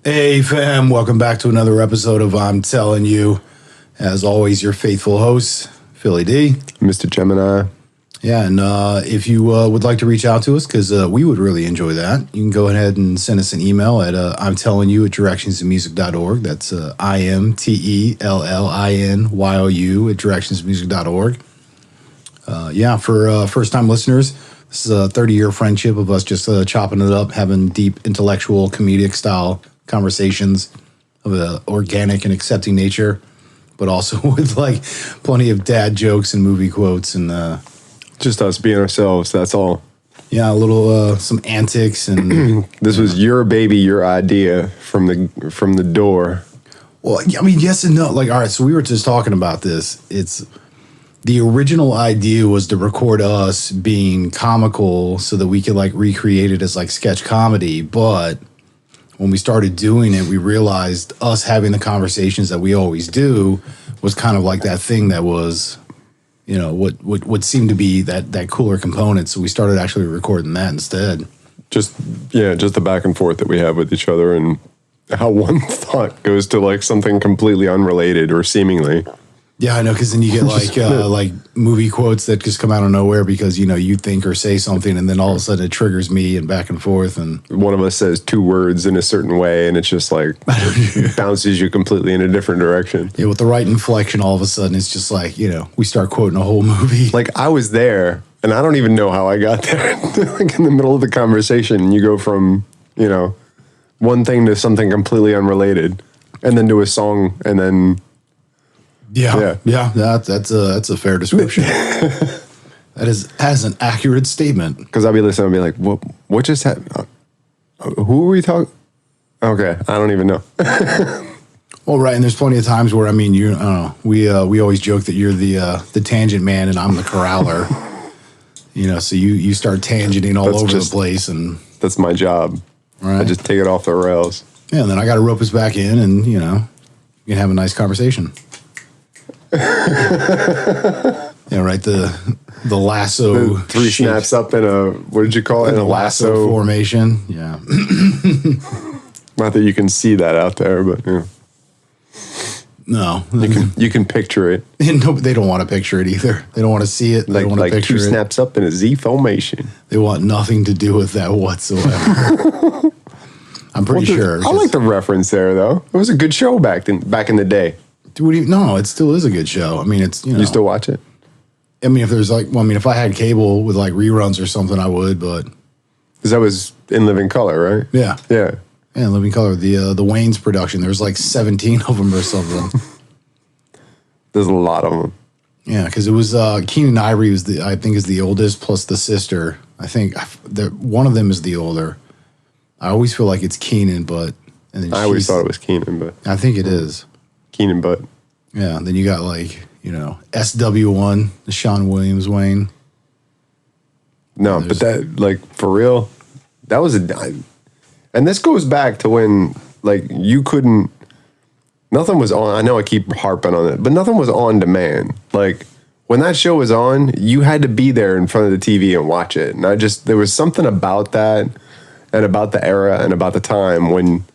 Hey fam, welcome back to another episode of I'm Telling You. As always, your faithful host, Philly D. Mr. Gemini. Yeah, and if you would like to reach out to us, because we would really enjoy that, you can go ahead and send us an email at I'm telling you at directionsinmusic.org. That's IMTELLINYOU at directionsinmusic.org. For first-time listeners, this is a 30-year friendship of us just chopping it up, having deep intellectual, comedic style conversations of an organic and accepting nature, but also with like plenty of dad jokes and movie quotes and just us being ourselves. That's all. Yeah, a little some antics and this was your baby, your idea from the door. Well, I mean, yes and no. Like, all right, so we were just talking about this. It's the original idea was to record us being comical so that we could like recreate it as like sketch comedy, but when we started doing it, we realized us having the conversations that we always do was kind of like that thing that was, you know, what seemed to be that cooler component. So we started actually recording that instead. Just the back and forth that we have with each other and how one thought goes to like something completely unrelated or seemingly. Yeah, I know, because then you get like movie quotes that just come out of nowhere because, you know, you think or say something and then all of a sudden it triggers me and back and forth. And one of us says two words in a certain way and it's just like bounces you completely in a different direction. Yeah, with the right inflection, all of a sudden it's just like, you know, we start quoting a whole movie. Like I was there and I don't even know how I got there. Like in the middle of the conversation, you go from, you know, one thing to something completely unrelated and then to a song and then... Yeah, that's a fair description. That's an accurate statement. Because I'll be listening, I'll be like, what just happened? Who are we talking? Okay, I don't even know. Well, right, and there's plenty of times where, I mean, I don't know, we always joke that you're the tangent man and I'm the corraller. You know, so you start tangenting all over the place. And that's my job. Right. I just take it off the rails. Yeah, and then I got to rope us back in and, you know, you can have a nice conversation. Yeah, right. The lasso. The three shape. Snaps up in a, what did you call it? In a lasso formation. Yeah. Not that you can see that out there, but yeah. No, you can picture it. No, they don't want to picture it either. They don't want to see it. They don't want to picture two snaps up in a Z formation. They want nothing to do with that whatsoever. I'm pretty sure. I like the reference there, though. It was a good show back in the day. No, it still is a good show. I mean, it's, you know. You still watch it? I mean, if there's like, well, I mean, if I had cable with like reruns or something, I would, but. Because that was in Living Color, right? Yeah. Yeah. Yeah, Living Color, the Wayans production. There's like 17 of them or something. There's a lot of them. Yeah, because it was Keenan Ivory was I think is the oldest plus the sister. I think one of them is the older. I always feel like it's Keenan, but. And then I always thought it was Keenan, but. I think it is. Keenan Butt. Yeah, then you got like, you know, SW1, the Sean Williams Wayne. No, but that, like, for real, that was and this goes back to when, like, nothing was on, I know I keep harping on it, but nothing was on demand. Like, when that show was on, you had to be there in front of the TV and watch it. And there was something about that and about the era and about the time when,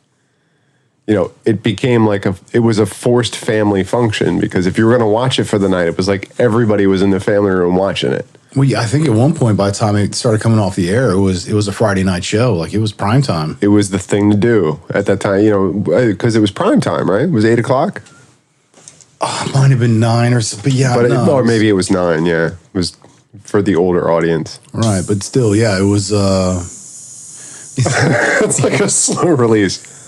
you know, it became like it was a forced family function because if you were going to watch it for the night, it was like everybody was in the family room watching it. Well, yeah, I think at one point by the time it started coming off the air, it was a Friday night show. Like it was prime time. It was the thing to do at that time, you know, because it was prime time, right? It was 8 o'clock. Oh, it might have been 9 or so, but yeah. Or maybe it was 9, yeah. It was for the older audience. Right, but still, yeah, it was... It's like a slow release.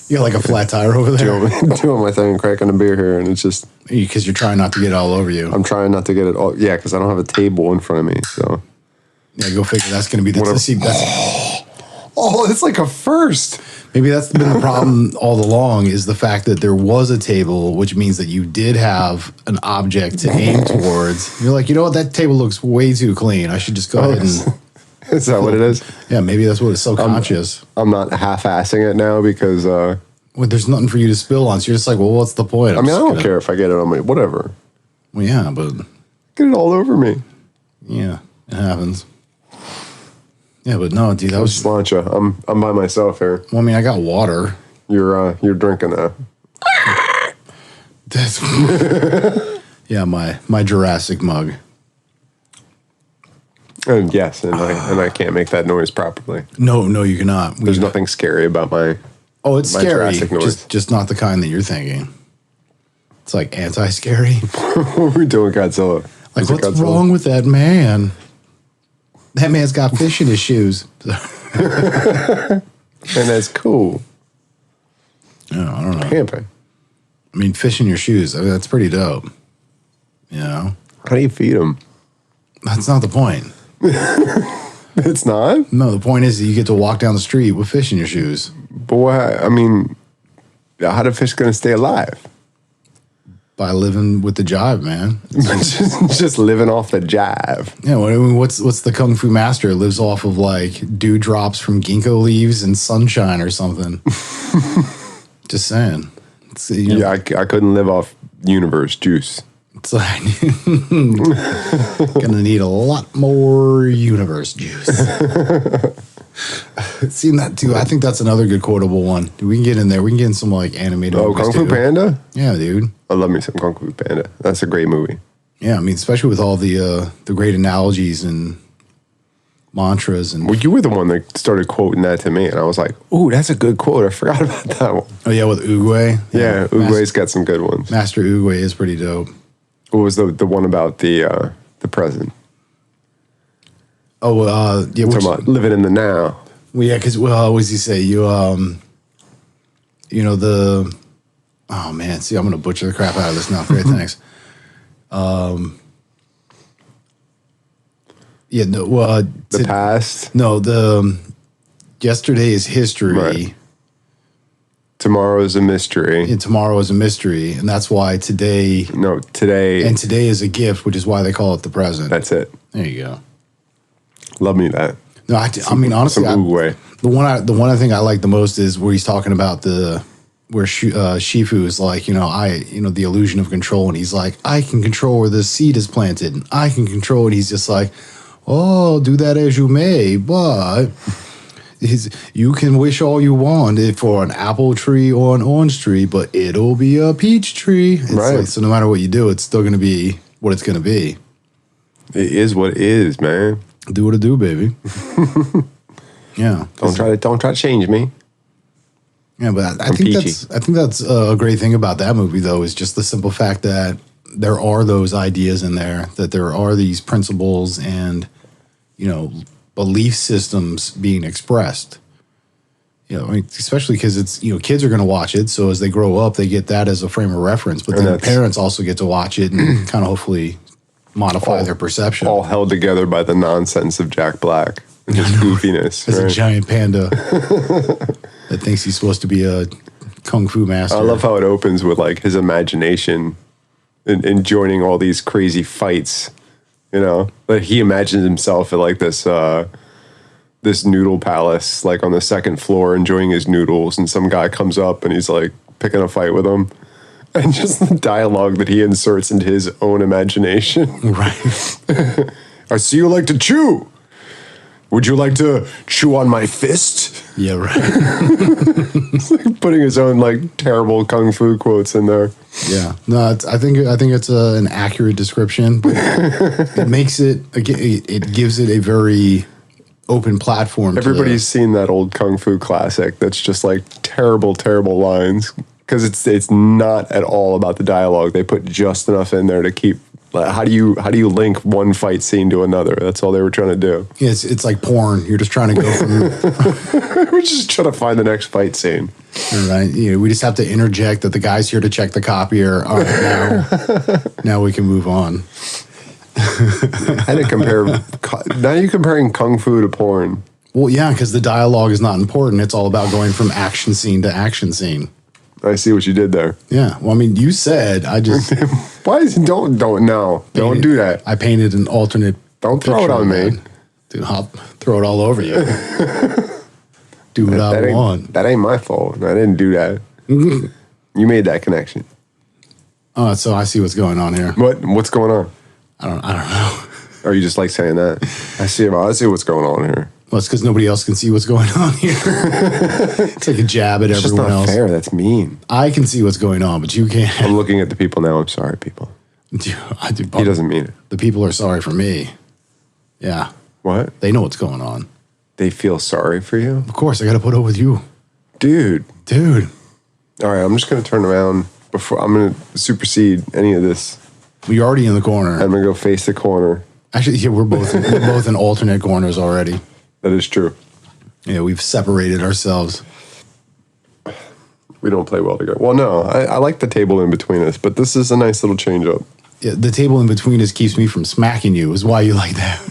You got like a flat tire over there? Doing my thing and cracking a beer here, and it's just... Because you're trying not to get it all over you. I'm trying not to get it all... Yeah, because I don't have a table in front of me, so... Yeah, go figure. That's going to be the... it's like a first. Maybe that's been the problem all along, is the fact that there was a table, which means that you did have an object to aim towards. You're like, you know what? That table looks way too clean. I should just go ahead and... Is that what it is? Yeah, maybe that's what it's subconscious. I'm not half-assing it now because... well, there's nothing for you to spill on, so you're just like, well, what's the point? I don't care if I get it on my... Whatever. Well, yeah, but... Get it all over me. Yeah, it happens. Yeah, but no, dude, that was... Slancha. I'm by myself here. Well, I mean, I got water. You're drinking that. That's yeah, my Jurassic mug. And yes, and I can't make that noise properly. No, you cannot. There's nothing scary about my. Oh, it's my scary. Jurassic noise. Just not the kind that you're thinking. It's like anti-scary. What are we doing, Godzilla? Like, Is it what's Godzilla? wrong with that man? That man's got fish in his shoes. And that's cool. I don't know. Camping. I mean, fish in your shoes. I mean, that's pretty dope. You know? How do you feed them? That's not the point. It's not? No, the point is that you get to walk down the street with fish in your shoes. But what, I mean, how the fish going to stay alive? By living with the jive, man. just living off the jive. Yeah, I mean, what's the kung fu master? It lives off of like dewdrops from ginkgo leaves and sunshine or something. Just saying. It's, you know, Yeah, I couldn't live off universe juice. it's like gonna need a lot more universe juice. Seen that too. I think that's another good quotable one. We can get in there. We can get in some like animated. Oh, movies, Kung Fu too. Panda? Yeah, dude. I love me some Kung Fu Panda. That's a great movie. Yeah, I mean, especially with all the great analogies and mantras and Well, you were the one that started quoting that to me, and I was like, "Ooh, that's a good quote. I forgot about that one." oh yeah, with Oogway. Yeah, Uguay's got some good ones. Master Oogway is pretty dope. What was the one about the present? Oh, yeah. Talking about living in the now. Well, yeah, because what does he say? You know the. Oh man, see, I'm gonna butcher the crap out of this now. Great, thanks. Yeah, no. Well, The past, no, the yesterday is history, Right. tomorrow is a mystery. and tomorrow is a mystery, and that's why today No, today, and today is a gift, which is why they call it the present. that's it. There you go. Love me that. No, I mean honestly, Some Uguay. the one I think I like the most is where he's talking about where Shifu is like, the illusion of control, and he's like, I can control where the seed is planted, and I can control it. He's just like, oh, do that as you may, but you can wish all you want for an apple tree or an orange tree, but it'll be a peach tree. It's Right. like, so no matter what you do, it's still going to be what it's going to be. It is what it is, man. Do what it do, baby. Yeah. Don't try to change me. Yeah, but I I'm think peachy. that's a great thing about that movie, though, is just the simple fact that there are those ideas in there, that there are these principles and belief systems being expressed. I mean, especially because it's kids are going to watch it, so as they grow up, they get that as a frame of reference. But And then that's- parents also get to watch it and kind of hopefully modify their perception. All held together by the nonsense of Jack Black. And just goofiness. As a right? giant panda that thinks he's supposed to be a kung fu master. I love how it opens with like his imagination and joining all these crazy fights. Like he imagines himself at like this noodle palace, like on the second floor, enjoying his noodles, and some guy comes up and he's like picking a fight with him, and just the dialogue that he inserts into his own imagination. Right. I see you like to chew. Would you like to chew on my fist? Yeah, right. Putting his own like terrible kung fu quotes in there. Yeah, no, I think it's an accurate description, but it makes it gives it a very open platform. Everybody's seen that old kung fu classic that's just like terrible, terrible lines because it's not at all about the dialogue. They put just enough in there to keep. Like, how do you link one fight scene to another? That's all they were trying to do. it's like porn. You're just trying to go from We're just trying to find the next fight scene. right. We just have to interject that the guy's here to check the copier. All right, now we can move on. I had to compare. Now you're comparing kung fu to porn. Well, yeah, because the dialogue is not important. It's all about going from action scene to action scene. I see what you did there. Yeah. Well, I mean, you said I just Why is don't no don't do that. I painted an alternate. Don't throw it picture on of me. that. Dude. I'll throw it all over you. Do what That I ain't, want. that ain't my fault. I didn't do that. You made that connection. Oh, so I see what's going on here. What's going on? I don't know. Or you just like saying that? I see what's going on here. Well, it's because nobody else can see what's going on here. It's like a jab at It's just everyone not else. fair. That's mean. I can see what's going on, but you can't. I'm looking at the people now. I'm sorry, people. He doesn't mean it. The people are sorry for me. Yeah. What? They know what's going on. They feel sorry for you? Of course, I got to put up with you. Dude. All right, I'm just going to turn around before I'm going to supersede any of this. You're already in the corner. I'm going to go face the corner. Actually, yeah, we're both in alternate corners already. That is true. Yeah, we've separated ourselves. We don't play well together. Well, no, I like the table in between us, but this is a nice little change up. Yeah, the table in between us keeps me from smacking you, is why you like that.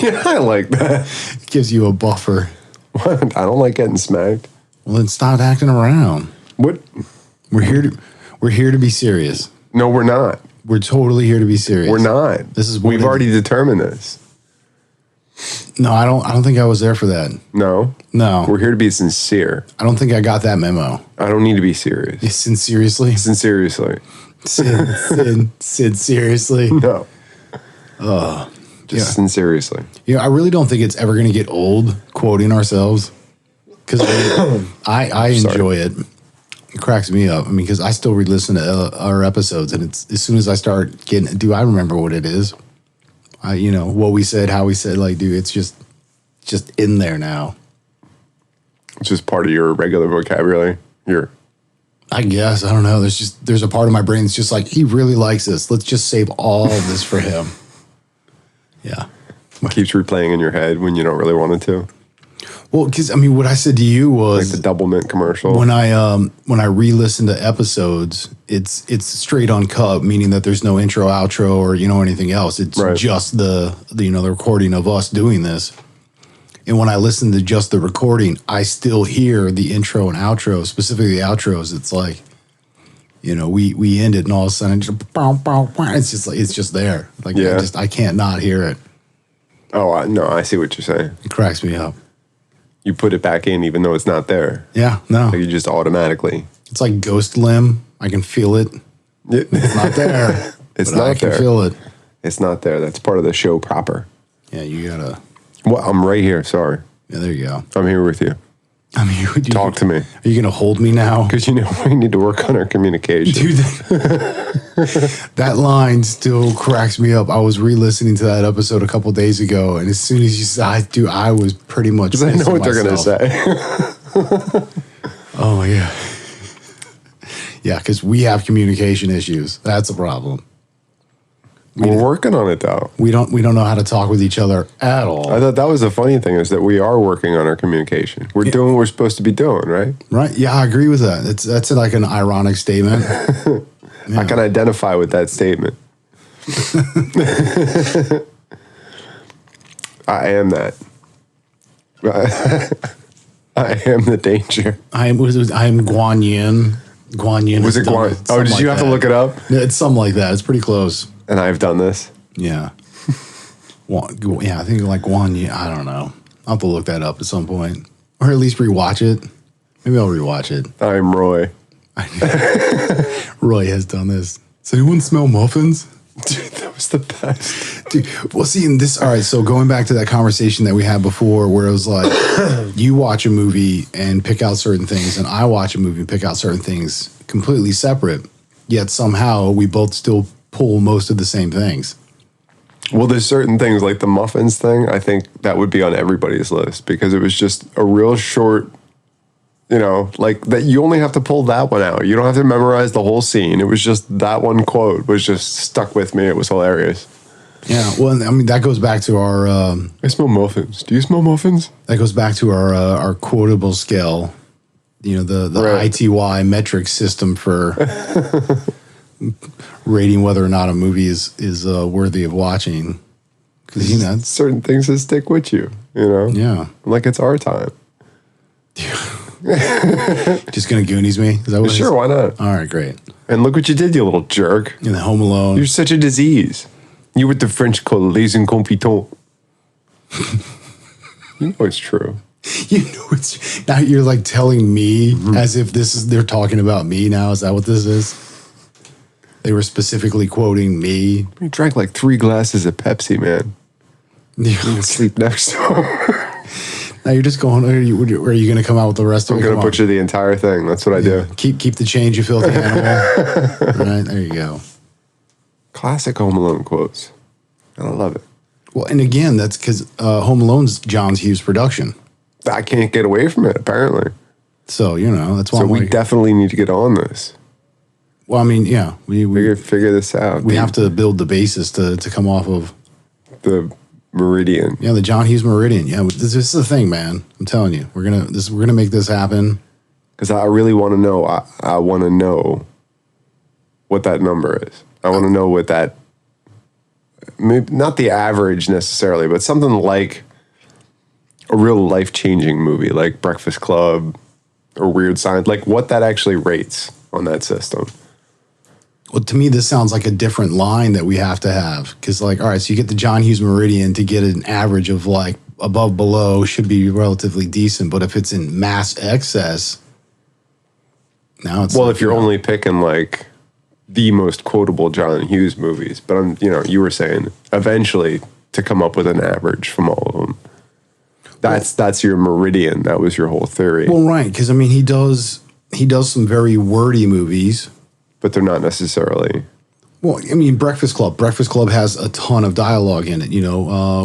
Yeah, I like that. It gives you a buffer. What? I don't like getting smacked. Well, then stop acting around. What? We're here to be serious. No, we're not. We're totally here to be serious. We're not. We've already determined this. No, I don't think I was there for that. No. We're here to be sincere. I don't think I got that memo. I don't need to be serious. Sincerely? Sincerely. Sid, seriously? No. Just sincerely. You know, I really don't think it's ever going to get old quoting ourselves, because I enjoy it. It cracks me up. I mean, because I still re-listen to our episodes, and it's as soon as I start getting, I remember what it is. What we said, how we said, like, dude, it's just in there now. It's just part of your regular vocabulary. I guess, I don't know. There's a part of my brain that's just like, he really likes this. Let's just save all of this for him. Yeah. It keeps replaying in your head when you don't really want it to. Well, because I mean, what I said to you was like the Double Mint commercial. When I re-listen to episodes, it's straight uncut, meaning that there's no intro, outro, or anything else. It's just the recording of us doing this. And when I listen to just the recording, I still hear the intro and outro, specifically the outros. It's like, we end it, and all of a sudden, it's just there. Like, yeah. I can't not hear it. Oh, no, I see what you're saying. It cracks me up. You put it back in even though it's not there. Yeah, no. Like you just automatically. It's like ghost limb. I can feel it. It's not there. It's not there. I can feel it. It's not there. That's part of the show proper. Yeah, you gotta. Well, I'm right here. Sorry. Yeah, there you go. I'm here with you. I'm here with you. Talk to me. Are you gonna hold me now? Because we need to work on our communication. Dude, that line still cracks me up. I was re-listening to that episode a couple days ago, and as soon as you said, I was pretty much. Because I know what they're gonna say. Oh yeah, yeah. Because we have communication issues. That's a problem. We're working on it though. We don't know how to talk with each other at all. I thought that was the funny thing is that we are working on our communication. We're doing what we're supposed to be doing, right? Right. Yeah, I agree with that. That's like an ironic statement. Yeah. I can identify with that statement. I am that. I am the danger. I am Guan Yin. Guan Yin. Was it Guan? Oh, did you have to look it up? Yeah, it's something like that. It's pretty close. And I've done this. Yeah. Yeah, I think like Guan Yin. I don't know. I'll have to look that up at some point. Or at least rewatch it. Maybe I'll rewatch it. I'm Roy. Roy has done this. Does anyone smell muffins? Dude, that was the best. Dude, well, see, in this, all right, so going back to that conversation that we had before where it was like, you watch a movie and pick out certain things, and I watch a movie and pick out certain things completely separate, yet somehow we both still pull most of the same things. Well, there's certain things like the muffins thing. I think that would be on everybody's list because it was just a real short, like that you only have to pull that one out. You don't have to memorize the whole scene. It was just that one quote was just stuck with me. It was hilarious. Yeah, well, I mean, that goes back to our... I smell muffins. Do you smell muffins? That goes back to our quotable scale, the right. ITY metric system for rating whether or not a movie is worthy of watching. Because, certain things that stick with you, Yeah. Like it's our time. Just gonna Goonies me? Is that what Sure, why not? All right, great. And look what you did, you little jerk. In the Home Alone. You're such a disease. You with the French called les incompetents. You know it's true. It's now you're like telling me as if they're talking about me now. Is that what this is? They were specifically quoting me. You drank like 3 glasses of Pepsi, man. You can sleep next to him. Now you're just going. Are you going to come out with the rest of it? I'm going to butcher the entire thing. That's what I do. Keep the change, you filthy animal. All right, there you go. Classic Home Alone quotes. I love it. Well, and again, that's because Home Alone's John Hughes production. I can't get away from it, apparently. So, that's why. So we definitely need to get on this. Well, I mean, yeah. We figure this out. We have to build the basis to come off of. The Meridian. Yeah, the John Hughes Meridian. Yeah, this is the thing, man. I'm telling you. We're gonna make this happen. Because I really want to know. I want to know what that number is. I want to know what that, maybe not the average necessarily, but something like a real life-changing movie, like Breakfast Club or Weird Science, like what that actually rates on that system. Well, to me, this sounds like a different line that we have to have. Because, all right, so you get the John Hughes Meridian to get an average of, above, below should be relatively decent. But if it's in mass excess, now it's... Well, if you're only picking, the most quotable John Hughes movies. But, you were saying eventually to come up with an average from all of them. That's your meridian. That was your whole theory. Well, right, because, I mean, he does some very wordy movies. But they're not necessarily. Well, I mean, Breakfast Club. Breakfast Club has a ton of dialogue in it.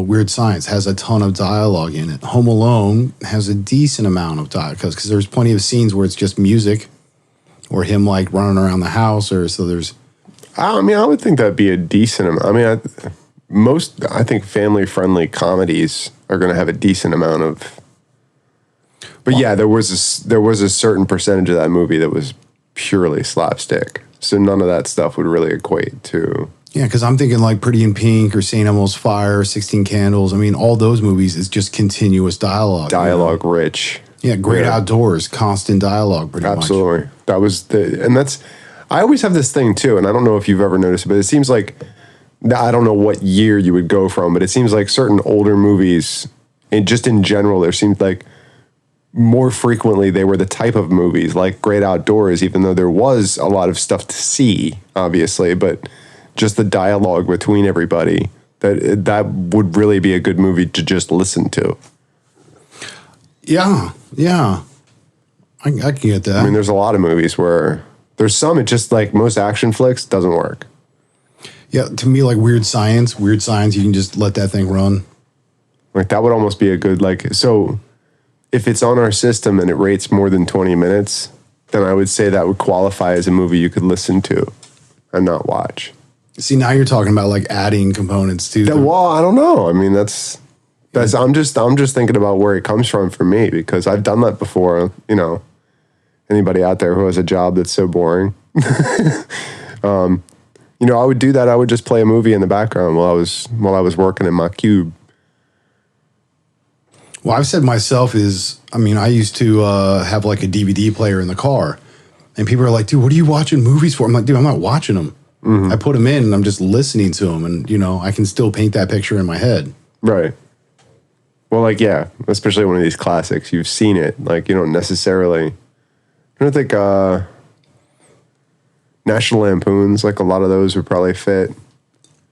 Weird Science has a ton of dialogue in it. Home Alone has a decent amount of dialogue because there's plenty of scenes where it's just music or him running around the house there's. I mean, I would think that'd be a decent amount. I mean, I think family-friendly comedies are going to have a decent amount of. But yeah, there was a certain percentage of that movie that was purely slapstick. So none of that stuff would really equate to... Yeah, because I'm thinking Pretty in Pink or St. Elmo's Fire, 16 Candles. I mean, all those movies is just continuous dialogue. Dialogue rich. Yeah, Great Outdoors, constant dialogue pretty much. Absolutely. That was I always have this thing too, and I don't know if you've ever noticed it, but it seems like, I don't know what year you would go from, but it seems like certain older movies, and just in general, there seems like more frequently they were the type of movies like Great Outdoors, even though there was a lot of stuff to see, obviously, but just the dialogue between everybody, that would really be a good movie to just listen to. Yeah. I can get that. I mean, there's a lot of movies where there's some, it just most action flicks doesn't work. Yeah, to me, Weird Science, you can just let that thing run. That would almost be a good, so... If it's on our system and it rates more than 20 minutes, then I would say that would qualify as a movie you could listen to and not watch. See, now you're talking about adding components to Well, I don't know. I mean, that's I'm just thinking about where it comes from for me, because I've done that before. Anybody out there who has a job that's so boring, I would do that. I would just play a movie in the background while I was working in my cube. Well, I've said myself I used to have a DVD player in the car, and people are like, dude, what are you watching movies for? I'm like, dude, I'm not watching them. Mm-hmm. I put them in and I'm just listening to them, and, I can still paint that picture in my head. Right. Well, yeah, especially one of these classics. You've seen it. You don't necessarily, I don't think National Lampoons, a lot of those would probably fit.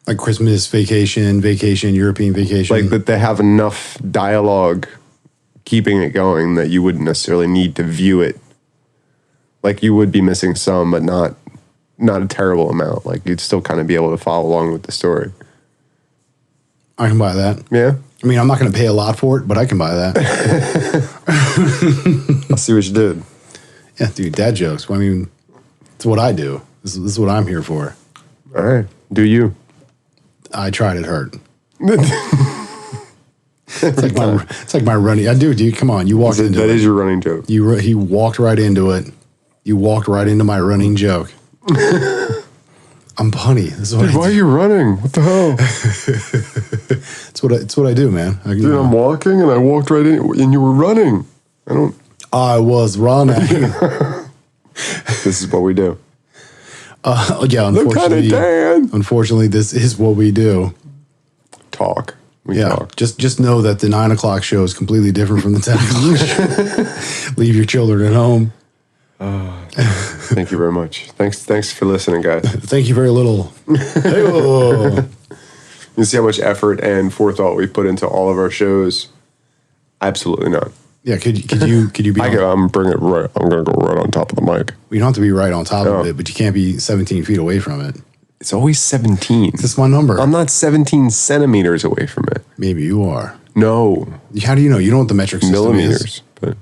Like Christmas Vacation, European Vacation. That they have enough dialogue keeping it going that you wouldn't necessarily need to view it. You would be missing some, but not a terrible amount. You'd still kind of be able to follow along with the story. I can buy that. Yeah? I mean, I'm not going to pay a lot for it, but I can buy that. I'll see what you did. Yeah, dude, dad jokes. Well, I mean, it's what I do. This is what I'm here for. All right. Do you? I tried. It hurt. It's like my running. I do, dude. Come on, you walked into it. That is your running joke. He walked right into it. You walked right into my running joke. I'm punny. This is what why are you running? What the hell? It's what I do, man. I'm walking and I walked right in and you were running. I was running. This is what we do. Yeah, unfortunately, this is what we do. Talk. We talk. Just know that the 9 o'clock show is completely different from the 10 o'clock show. Leave your children at home. Thank you very much. Thanks for listening, guys. Thank you very little. You see how much effort and forethought we put into all of our shows. Absolutely not. Yeah, could you be? I'm bring it right. I'm gonna go right on top of the mic. You don't have to be right on top No. of it, but you can't be 17 feet away from it. It's always 17. That's my number. I'm not 17 centimeters away from it. Maybe you are. No. How do you know? You know what the metric system Millimeters. is. But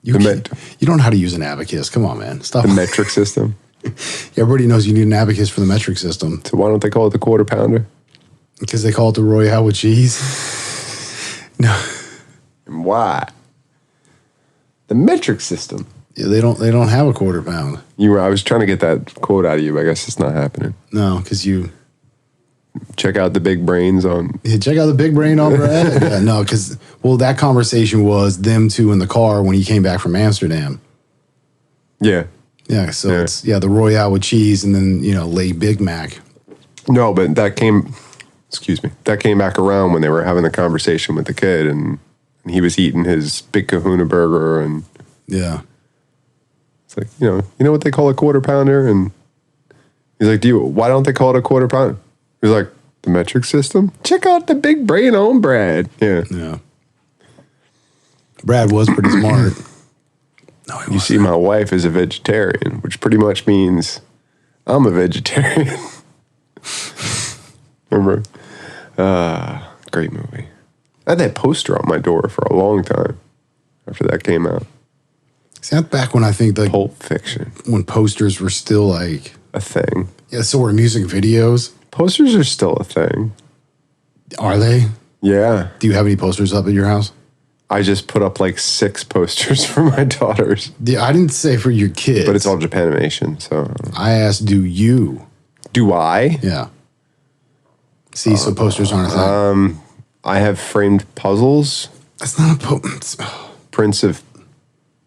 You don't know how to use an abacus. Come on, man. Stop. the metric system. Everybody knows you need an abacus for the metric system. So why don't they call it the quarter pounder? Because they call it the Royale with cheese. No. And why? The metric system. Yeah, they don't have a quarter pound. I was trying to get that quote out of you, but I guess it's not happening. No, because you Check out the big brains on. Yeah, check out the big brain on Brad. Yeah, no, because that conversation was them two in the car when he came back from Amsterdam. Yeah. Yeah, so it's the Royale with cheese and then lay Big Mac. No, but that came. Excuse me. That came back around when they were having the conversation with the kid, and he was eating his Big Kahuna burger, and Yeah, it's like you know what they call a quarter pounder, and he's like, why don't they call it a quarter pounder? He's like, the metric system? Check out the big brain on Brad. Yeah. yeah. Brad was pretty smart. No, he You see, my wife is a vegetarian, which pretty much means I'm a vegetarian. Remember? Great movie. I had that poster on my door for a long time after that came out. See, that's back when I think Pulp Fiction. when posters were still like A thing. Yeah, so were music videos. Posters are still a thing. Are they? Yeah. Do you have any posters up at your house? I just put up like 6 posters for my daughters. Yeah, I didn't say for your kids. But it's all Japanimation, so. I asked, do you? Do I? Yeah. See, so posters aren't a thing. I have framed puzzles, That's not a prints of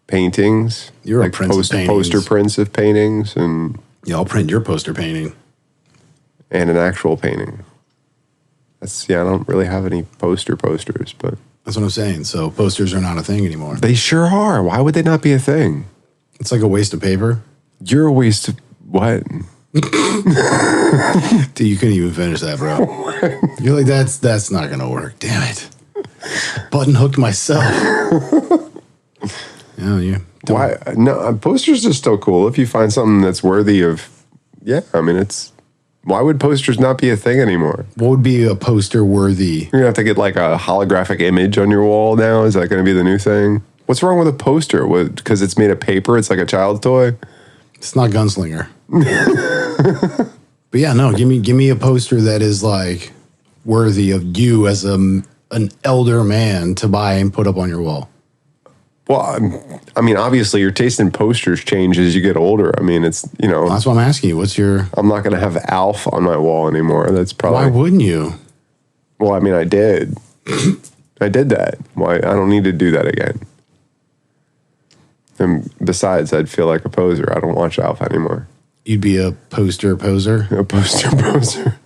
paintings. You're a prince of paintings. Poster prints of paintings and Yeah, I'll print your poster painting. an actual painting. I don't really have any posters, but That's what I'm saying. So posters are not a thing anymore. they sure are. Why would they not be a thing? It's like a waste of paper. You're a waste of what? Dude, you couldn't even finish that, bro. You're like, that's not gonna work. Damn it. Button hooked myself. Yeah, you. Why? No, posters are still cool if you find something that's worthy of. Yeah, I mean, it's. Why would posters not be a thing anymore? What would be a poster worthy? You're gonna have to get like a holographic image on your wall now. Is that gonna be the new thing? What's wrong with a poster? Because it's made of paper? It's like a child's toy. It's not Gunslinger. But yeah, no, give me a poster that is like worthy of you as an elder man to buy and put up on your wall. Well, I mean, obviously, your taste in posters change as you get older. I mean, it's That's what I'm asking you. What's your? I'm not gonna have Alf on my wall anymore. That's probably. Why wouldn't you? Well, I mean, I did. I did that. Why? I don't need to do that again. And besides, I'd feel like a poser. I don't watch Alf anymore. You'd be a poster poser. A poser.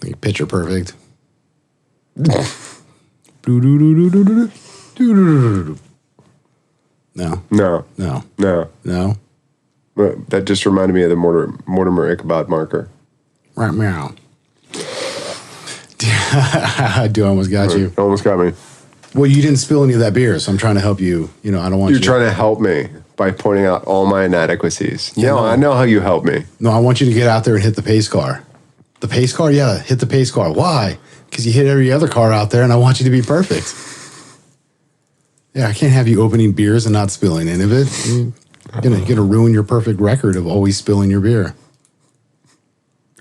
Like picture perfect. No. No. No. No. No. But that just reminded me of the Mortimer Ichabod marker. Right meow. Dude, I almost got you. Almost got me. Well, you didn't spill any of that beer, so I'm trying to help you. I don't want You're you. trying to help me by pointing out all my inadequacies. Yeah, No, no. I know how you help me. No, I want you to get out there and hit the pace car. The pace car? Yeah, hit the pace car. Why? Because you hit every other car out there, and I want you to be perfect. Yeah, I can't have you opening beers and not spilling any of it. You're gonna ruin your perfect record of always spilling your beer.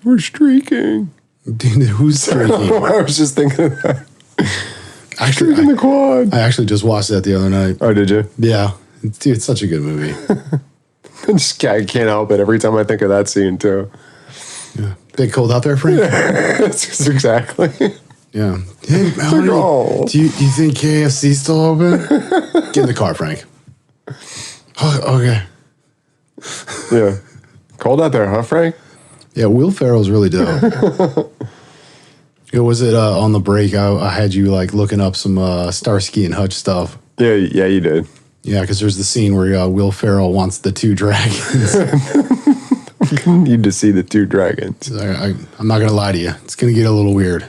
We're streaking. Dude, who's streaking? I was just thinking of that. Actually, Streaking the quad. I actually just watched that the other night. Oh, did you? Yeah, dude, it's such a good movie. I can't help it every time I think of that scene too. Yeah. Big cold out there, Frank? That's exactly. Yeah. Hey, Melanie, oh. do you think KFC's still open? Get in the car, Frank. Oh, okay. Yeah. Cold out there, huh, Frank? Yeah, Will Ferrell's really dope. Was it on the break? I had you like looking up some Starsky and Hutch stuff. Yeah, you did. Yeah, because there's the scene where Will Ferrell wants the 2 dragons. Need to see the 2 dragons. I'm not gonna lie to you. It's gonna get a little weird.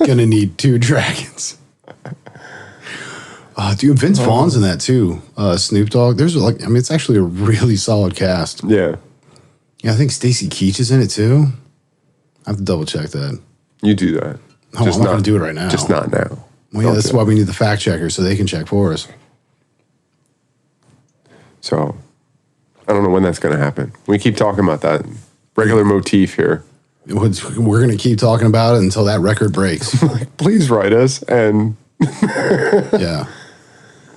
Gonna need 2 dragons. Dude, Vince Vaughn's in that too. Snoop Dogg. There's like, I mean, it's actually a really solid cast. Yeah. Yeah, I think Stacey Keach is in it too. I have to double check that. You do that. Oh, I'm not going to do it right now. Just not now. Well, yeah, that's why we need the fact checker so they can check for us. So, I don't know when that's going to happen. We keep talking about that regular motif here. We're going to keep talking about it until that record breaks. Like, please write us. And yeah.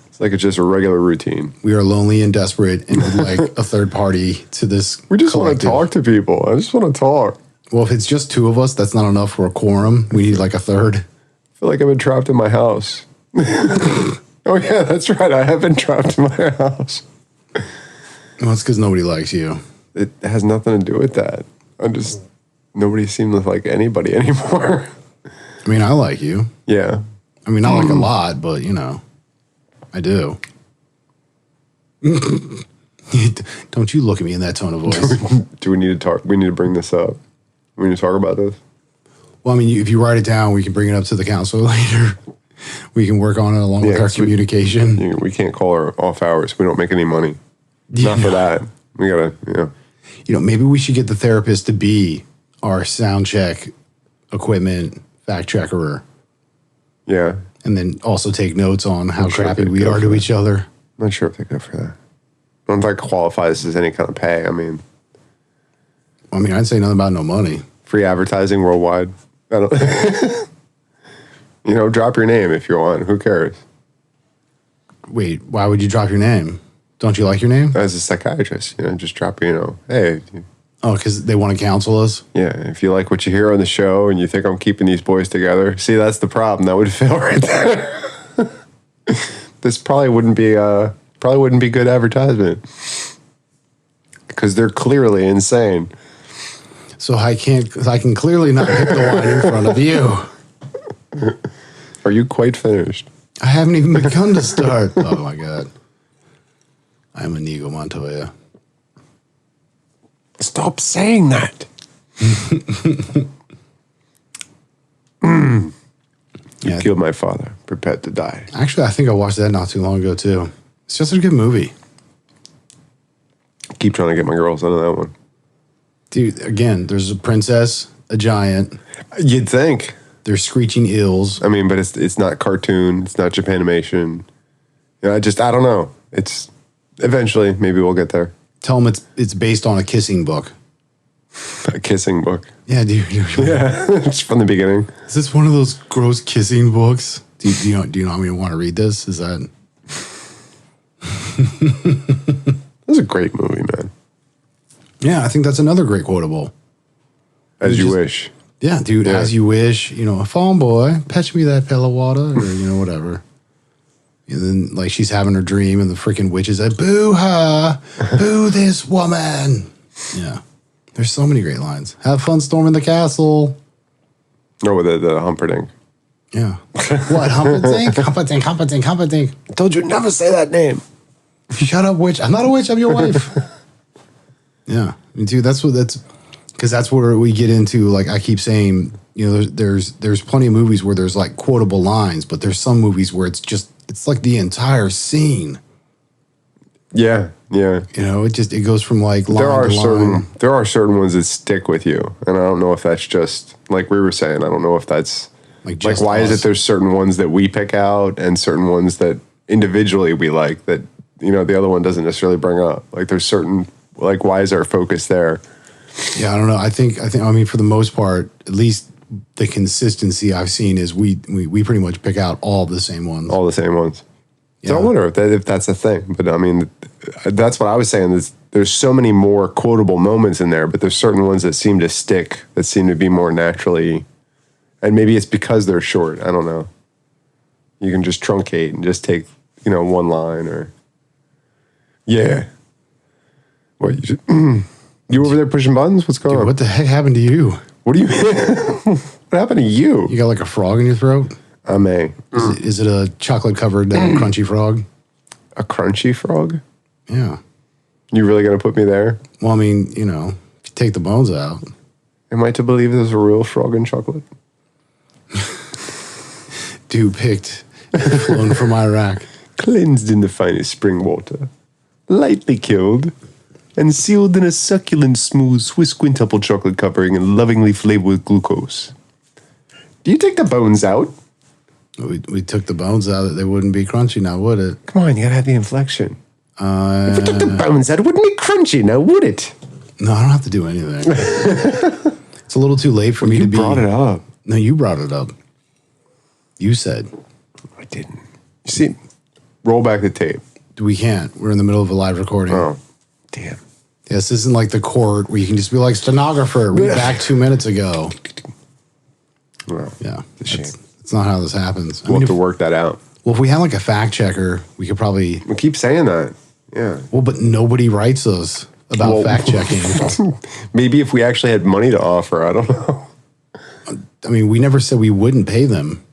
It's like it's just a regular routine. We are lonely and desperate and would like a third party to this. We just want to talk to people. I just want to talk. Well, if it's just two of us, that's not enough for a quorum. We need like a third. I feel like I've been trapped in my house. Oh, yeah, that's right. I have been trapped in my house. Well, it's because nobody likes you. It has nothing to do with that. Nobody seems to like anybody anymore. I mean, I like you. Yeah. I mean, not like a lot, but you know, I do. Don't you look at me in that tone of voice. Do we need to talk? We need to bring this up. We need to talk about this. Well, I mean, if you write it down, we can bring it up to the council later. We can work on it along with our communication. We can't call our off hours. We don't make any money. Not for that. We gotta, You know, maybe we should get the therapist to be our sound check equipment fact checker. Yeah. And then also take notes on how crappy we are to each other. I'm not sure if they go for that. I don't think that qualifies as any kind of pay. I mean, I'd say nothing about no money. Free advertising worldwide. I don't, drop your name if you want. Who cares? Wait, why would you drop your name? Don't you like your name? As a psychiatrist, just drop, hey. Oh, because they want to counsel us? Yeah, if you like what you hear on the show and you think I'm keeping these boys together, see, that's the problem. That would fail right there. This probably wouldn't be good advertisement because they're clearly insane. So I can clearly not pick the wine in front of you. Are you quite finished? I haven't even begun to start. Oh my God. I'm Inigo Montoya. Stop saying that. You killed my father, prepared to die. Actually, I think I watched that not too long ago too. It's just a good movie. Keep trying to get my girls into that one. Dude, again, there's a princess, a giant. You'd think. There's screeching eels. I mean, but it's not cartoon. It's not Japanimation. I don't know. It's eventually, maybe we'll get there. Tell them it's based on a kissing book. A kissing book. Yeah, dude. Yeah, it's from the beginning. Is this one of those gross kissing books? Do you know how many want to read this? Is that? That's a great movie, man. Yeah, I think that's another great quotable. As you wish. Yeah, dude, yeah. As you wish. A phone boy, patch me that pail of water, or, whatever. And then, like, she's having her dream, and the freaking witch is like, boo her, boo this woman. Yeah. There's so many great lines. Have fun storming the castle. No, with the Humperdinck. Yeah. What, Humperdinck? Humperdinck, Humperdinck, Humperdinck. I told you never say that name. Shut up, witch. I'm not a witch, I'm your wife. Yeah. I mean, dude, that's because that's where we get into, like I keep saying, there's plenty of movies where there's like quotable lines, but there's some movies where it's like the entire scene. Yeah, yeah. It goes from like line to line. There are certain ones that stick with you, and I don't know if that's just like we were saying. I don't know if that's like why is it there's certain ones that we pick out and certain ones that individually we like that the other one doesn't necessarily bring up. Like there's certain like why is our focus there? Yeah, I don't know. I think for the most part, at least the consistency I've seen is we pretty much pick out all the same ones. All the same ones. Yeah. So I wonder if that's a thing. But I mean, that's what I was saying. There's so many more quotable moments in there, but there's certain ones that seem to stick, that seem to be more naturally. And maybe it's because they're short. I don't know. You can just truncate and just take, one line or. Yeah. What, you over there pushing buttons? What's going on? What the heck happened to you? What do you mean? What happened to you? You got like a frog in your throat? I may. Is it a chocolate-covered crunchy frog? A crunchy frog? Yeah. You really going to put me there? Well, I mean, if you take the bones out. Am I to believe there's a real frog in chocolate? Dude picked, flown from Iraq. cleansed in the finest spring water, lightly killed, and sealed in a succulent, smooth Swiss quintuple chocolate covering and lovingly flavored with glucose. Do you take the bones out? We took the bones out, they wouldn't be crunchy now, would it? Come on, you gotta have the inflection. If we took the bones out, it wouldn't be crunchy now, would it? No, I don't have to do anything. It's a little too late for me to be. You brought it up. No, you brought it up. You said. I didn't. You see, roll back the tape. We can't. We're in the middle of a live recording. Oh, damn. Yeah, this isn't like the court where you can just be like, stenographer, read back 2 minutes ago. Well, Yeah. it's a shame. That's not how this happens. We'll have to work that out. Well, if we had like a fact checker, we could probably. We keep saying that. Yeah. Well, but nobody writes us about fact checking. Maybe if we actually had money to offer, I don't know. I mean, we never said we wouldn't pay them.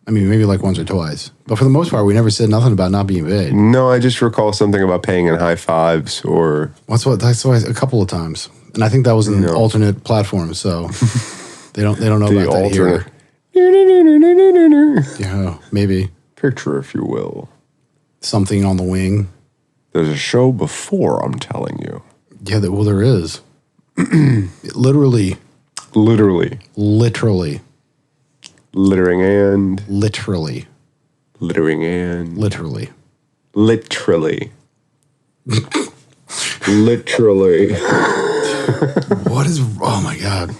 I mean, maybe like once or twice. But for the most part, we never said nothing about not being paid. No, I just recall something about paying in high fives or. That's why a couple of times. And I think that was an alternate platform, so they don't know The about alternate. that here. Yeah, maybe. Picture, if you will. Something on the wing. There's a show before, I'm telling you. Yeah, there is. Literally. Literally. Literally. Littering and. Literally. Littering and. Literally. Literally. Literally. What is... Oh, my God.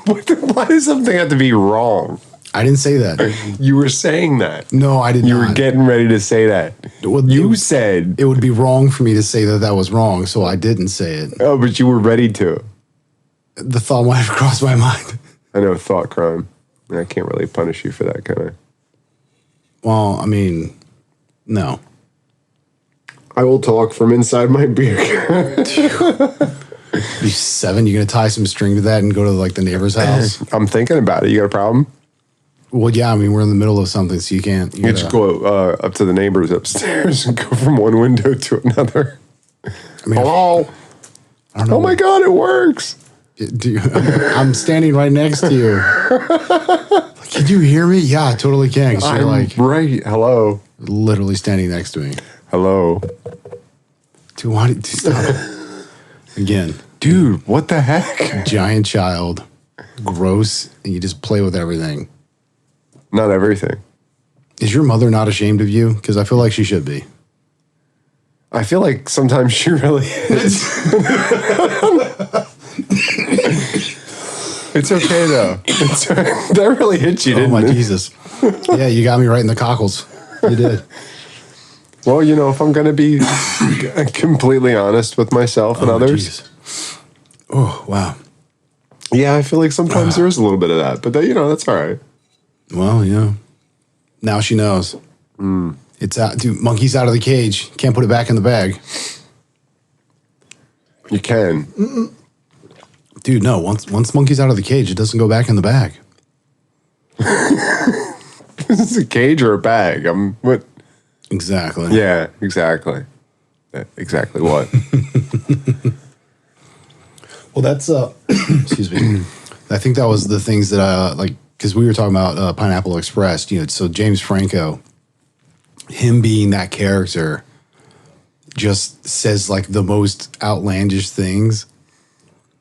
Why does something have to be wrong? I didn't say that. You were saying that. No, I did You not. were getting ready to say that. Well, You said. it would be wrong for me to say that was wrong, so I didn't say it. Oh, but you were ready to. The thought might have crossed my mind. I know, thought crime. And I can't really punish you for that, can I? Well, I mean, no. I will talk from inside my beer. You 7, you're going to tie some string to that and go to like the neighbor's house? I'm thinking about it. You got a problem? Well, yeah, I mean, we're in the middle of something, so you can't. You just go up to the neighbors upstairs and go from one window to another. I mean, Hello? I don't know. Oh my God, it works. I'm standing right next to you. Like, can you hear me? Yeah, I totally can. 'Cause you're I'm like right. Hello. literally standing next to me. Hello. Dude, why did you stop? Again, Dude, what the heck? giant child, gross, and you just play with everything. Not everything. Is your mother not ashamed of you? Because I feel like she should be. I feel like sometimes she really is. It's okay though. That really hit you, Oh didn't my it? Jesus. Yeah, you got me right in the cockles. You did. Well, you know, if I'm going to be completely honest with myself and others, Jeez. Oh, wow. yeah, I feel like sometimes there is a little bit of that. But, you know, that's all right. Well, yeah. Now she knows. It's out. Dude, monkey's out of the cage. Can't put it back in the bag. You can. Dude, no. Once monkey's out of the cage, it doesn't go back in the bag. Is this a cage or a bag? What? Exactly. Yeah, exactly. Exactly what? Well, that's excuse me. I think that was the things that like, because we were talking about Pineapple Express. You know, so James Franco, him being that character, just says like the most outlandish things.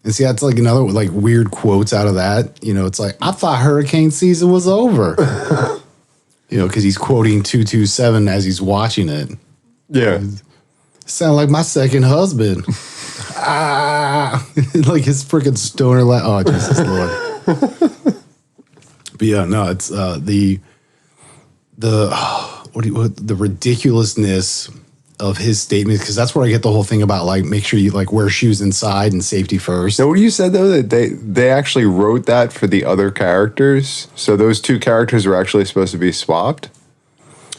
And see, that's like another like weird quotes out of that. You know, it's like, I thought hurricane season was over. You know, because he's quoting 227 as he's watching it. Yeah. Sound like my second husband. Like his freaking stoner. Oh, Jesus Lord. But yeah, no, it's the ridiculousness of his statements, because that's where I get the whole thing about like make sure you like wear shoes inside and safety first. Know what you said though, that they actually wrote that for the other characters, so those two characters were actually supposed to be swapped.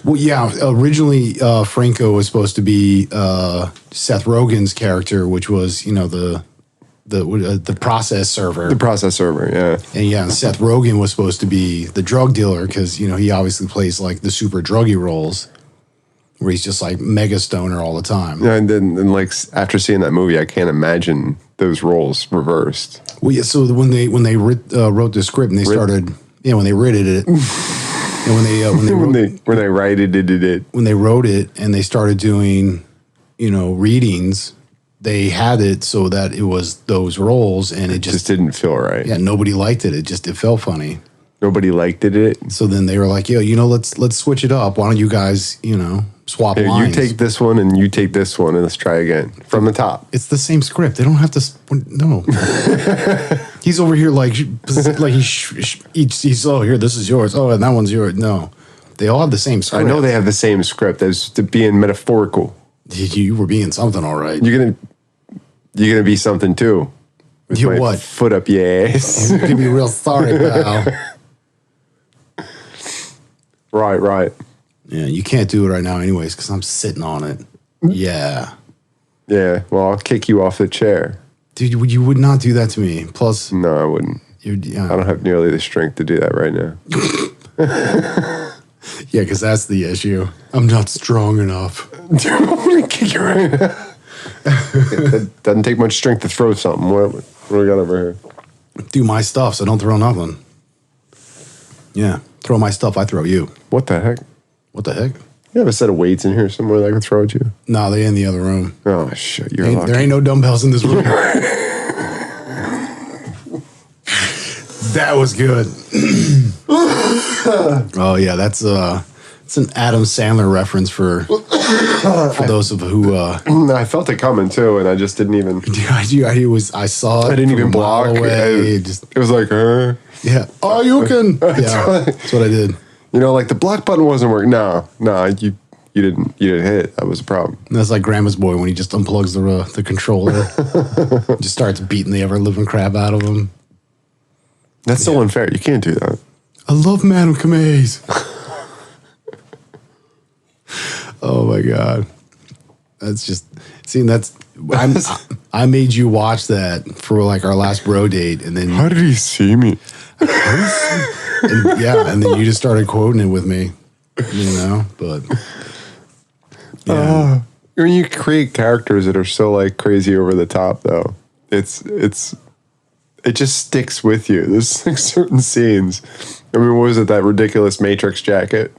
Well, yeah, originally Franco was supposed to be Seth Rogen's character, which was the process server. The process server, yeah. And yeah, Seth Rogen was supposed to be the drug dealer because, you know, he obviously plays like the super druggy roles where he's just like mega stoner all the time. Yeah, and then like after seeing that movie, I can't imagine those roles reversed. Well, yeah, so when they wrote the script and they started, when they written it, And when they write it. When they wrote it and they started doing, readings, they had it so that it was those roles, and it just didn't feel right. Yeah, nobody liked it. It felt funny. Nobody liked it. So then they were like, let's switch it up. Why don't you guys, swap Here, lines? you take this one and you take this one, and let's try again from the top. It's the same script. They don't have to. No. He's over here like he's here. This is yours. Oh, and that one's yours. No, they all have the same script. I know they have the same script as to being metaphorical. You were being something, all right. You're gonna be something too. With You my what? Foot up your ass. You're gonna be real sorry, pal. Right. Yeah, you can't do it right now, anyways, because I'm sitting on it. Yeah. Yeah. Well, I'll kick you off the chair. Dude, you would not do that to me. Plus, No, I wouldn't. I don't have nearly the strength to do that right now. Yeah, because that's the issue. I'm not strong enough. I'm gonna kick you right now. It doesn't take much strength to throw something. What do we got over here? Do my stuff, so don't throw nothing. Yeah, throw my stuff, I throw you. What the heck? What the heck? You have a set of weights in here somewhere that I can throw at you? No, they in the other room. Oh, shit. You're lucky. There ain't no dumbbells in this room. That was good. Oh yeah, that's it's an Adam Sandler reference for those of who. I felt it coming too, and I just didn't even. I saw it. I didn't from even a mile block. away. It was like, Yeah. Oh, you can. Yeah, that's what I did. like the block button wasn't working. No, you didn't hit it. That was a problem. And that's like Grandma's boy when he just unplugs the controller, just starts beating the ever living crap out of him. That's so unfair. You can't do that. I love Madame Kamei's. Oh my god, that's just I made you watch that for like our last bro date, and then How did he see me? and then you just started quoting it with me, But yeah, When you create characters that are so like crazy over the top, though, it just sticks with you. There's like certain scenes. I mean, what was it? That ridiculous Matrix jacket.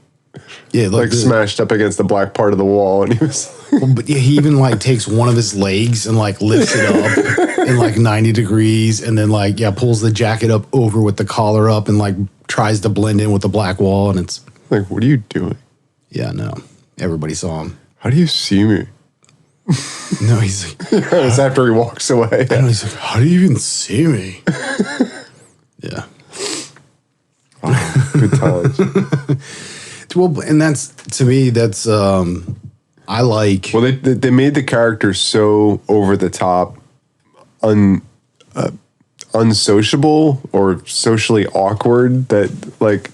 yeah, Like smashed up against the black part of the wall, and he was. But yeah, he even like takes one of his legs and like lifts it up in like 90 degrees, and then like pulls the jacket up over with the collar up, and like tries to blend in with the black wall, and it's Like, what are you doing? yeah, no, everybody saw him. How do you see me? No, he's like, It's after he walks away. I know, he's like, how do you even see me? Yeah. Good times. Well, and that's to me, that's I like. Well, they made the character so over the top, unsociable or socially awkward that like.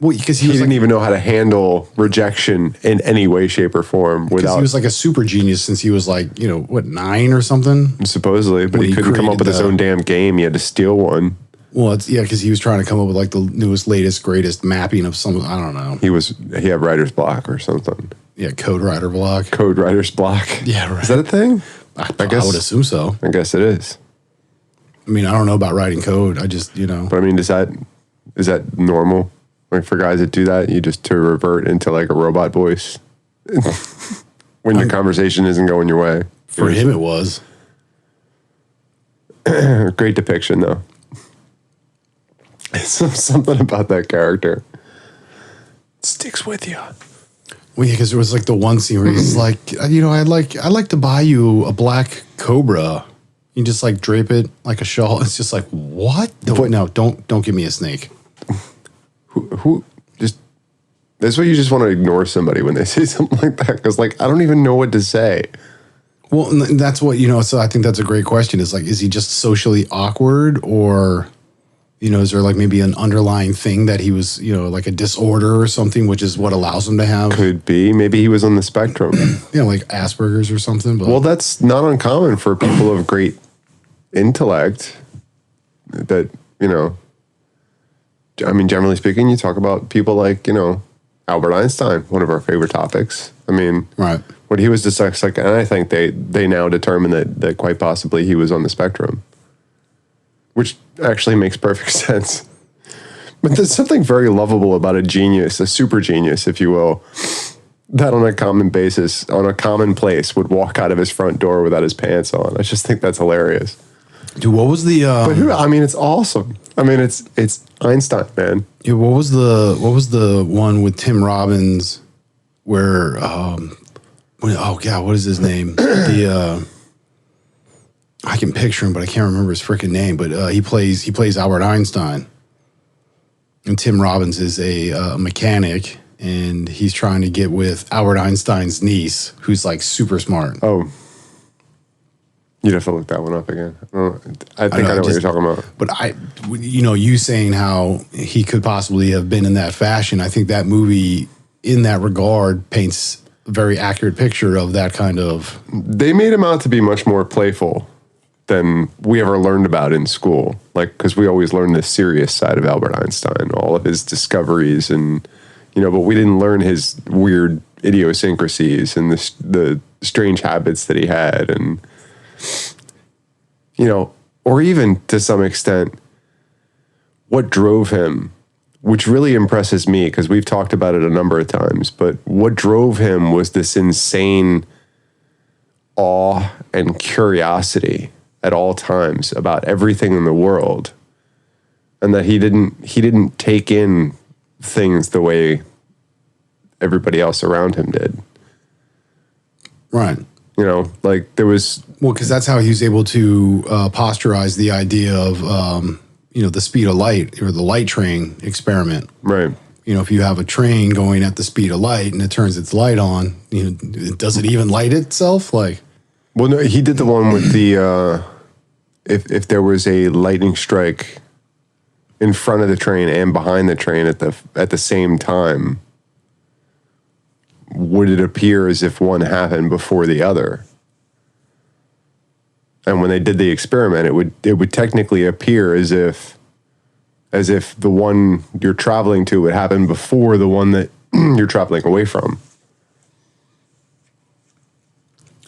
Well, because he didn't even know how to handle rejection in any way, shape, or form. Because he was like a super genius since he was like 9 or something. Supposedly, but when he couldn't come up with his own damn game. He had to steal one. Well, because he was trying to come up with like the newest, latest, greatest mapping of some. I don't know. He had writer's block or something. Yeah, code writer block. Code writer's block. Yeah, right. Is that a thing? I guess I would assume so. I guess it is. I mean, I don't know about writing code. I just But I mean, is that normal? Like for guys that do that, you just to revert into like a robot voice when your conversation isn't going your way. For him, it was. Great depiction, though. Something about that character sticks with you. Well, yeah, because there was like the one scene where he's like, I'd like to buy you a black cobra. You just like drape it like a shawl. It's just like, what? No, don't give me a snake. Who just that's why you just want to ignore somebody when they say something like that, because like I don't even know what to say. Well, that's what so I think that's a great question. Is like, is he just socially awkward, or is there like maybe an underlying thing that he was like a disorder or something, which is what allows him to have? Could be. Maybe he was on the spectrum. Like Asperger's or something. But. Well, that's not uncommon for people of great intellect. That I mean, generally speaking, you talk about people like, Albert Einstein, one of our favorite topics. I mean, right. When he was dyslexic, and I think they now determine that quite possibly he was on the spectrum, which actually makes perfect sense But there's something very lovable about a genius, a super genius, if you will, that on a common basis, on a common place, would walk out of his front door without his pants on. I just think that's hilarious. Dude, what was the? But who? I mean, it's awesome. I mean, it's Einstein, man. Yeah, what was the one with Tim Robbins where? Oh God, what is his name? I can picture him, but I can't remember his freaking name. But he plays Albert Einstein, and Tim Robbins is a mechanic, and he's trying to get with Albert Einstein's niece, who's like super smart. Oh. You'd have to look that one up again. I think I know what you're talking about. But you saying how he could possibly have been in that fashion, I think that movie, in that regard, paints a very accurate picture of that kind of... They made him out to be much more playful than we ever learned about in school. Like, because we always learned the serious side of Albert Einstein, all of his discoveries, and, but we didn't learn his weird idiosyncrasies and the strange habits that he had, and... or even to some extent, what drove him, which really impresses me because we've talked about it a number of times, but what drove him was this insane awe and curiosity at all times about everything in the world, and that he didn't take in things the way everybody else around him did. Right. Like there was... Well, because that's how he was able to posturize the idea of, the speed of light, or the light train experiment. Right. If you have a train going at the speed of light and it turns its light on, does it even light itself? Like, well, no, he did the one with the, if there was a lightning strike in front of the train and behind the train at the same time, would it appear as if one happened before the other? And when they did the experiment, it would technically appear as if the one you're traveling to would happen before the one that you're traveling away from.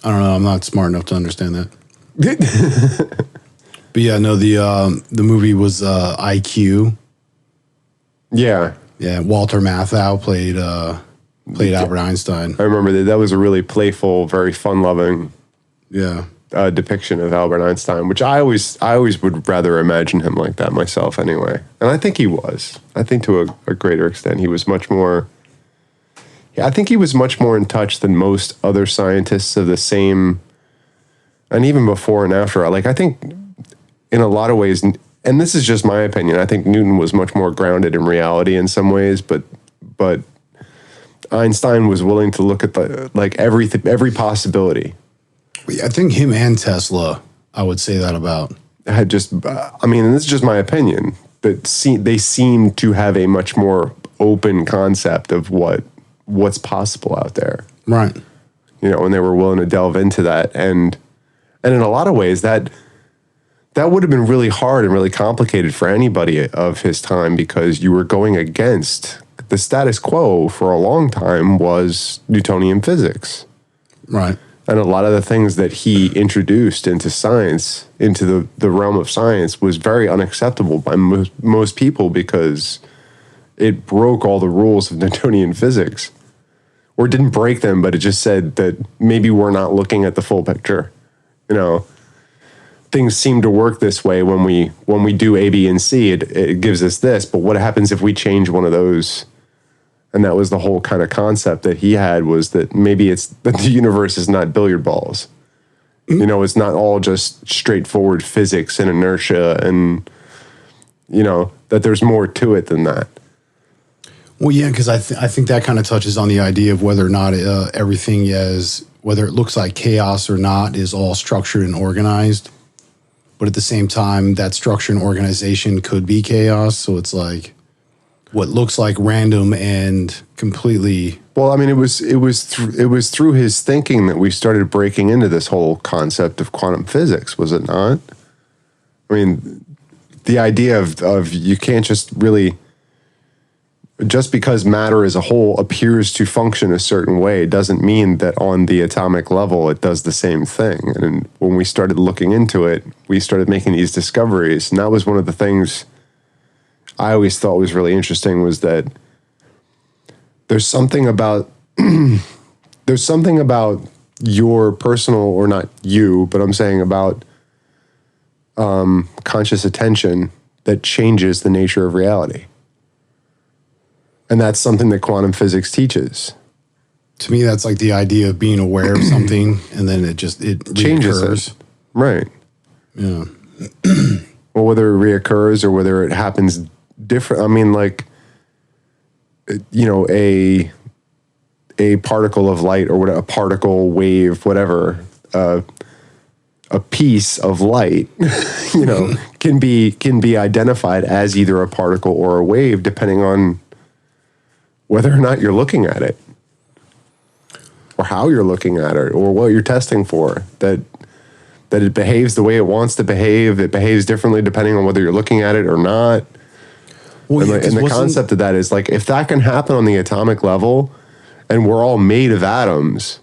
I don't know. I'm not smart enough to understand that. But yeah, no, the movie was IQ. Yeah. Yeah, Walter Matthau played Albert Einstein. I remember that was a really playful, very fun-loving depiction of Albert Einstein, which I always would rather imagine him like that myself anyway. And I think he was. I think to a greater extent he was much more... I think he was much more in touch than most other scientists of the same... And even before and after. Like, I think in a lot of ways, and this is just my opinion, I think Newton was much more grounded in reality in some ways, but Einstein was willing to look at every possibility. I think him and Tesla, I would say that about. And this is just my opinion, but they seem to have a much more open concept of what's possible out there. Right. And they were willing to delve into that. And in a lot of ways, that would have been really hard and really complicated for anybody of his time, because you were going against the status quo for a long time was Newtonian physics. Right. And a lot of the things that he introduced into science, into the realm of science, was very unacceptable by most people because it broke all the rules of Newtonian physics. Or it didn't break them, but it just said that maybe we're not looking at the full picture. Things seem to work this way when we do A, B, and C. It gives us this, but what happens if we change one of those? And that was the whole kind of concept that he had, was that maybe it's that the universe is not billiard balls. It's not all just straightforward physics and inertia, and that there's more to it than that. Well, yeah, because I think that kind of touches on the idea of whether or not everything whether it looks like chaos or not, is all structured and organized. But at the same time, that structure and organization could be chaos. So it's like what looks like random and completely... Well, I mean, it was through his thinking that we started breaking into this whole concept of quantum physics, was it not? I mean, the idea of you can't just really... Just because matter as a whole appears to function a certain way doesn't mean that on the atomic level it does the same thing. And when we started looking into it, we started making these discoveries. And that was one of the things I always thought was really interesting was that there's something about your personal, or not you, but I'm saying about conscious attention that changes the nature of reality. And that's something that quantum physics teaches. To me, that's like the idea of being aware of something, and then it Changes reoccurs. it. Right. Yeah. Well, whether it reoccurs or whether it happens different. I mean, like, you know, a particle of light or whatever, a particle, wave, whatever, a piece of light, you know, can be identified as either a particle or a wave, depending on whether or not you're looking at it, or how you're looking at it, or what you're testing for. That it behaves the way it wants to behave. It behaves differently depending on whether you're looking at it or not. Well, and the concept of that is like, if that can happen on the atomic level, and we're all made of atoms,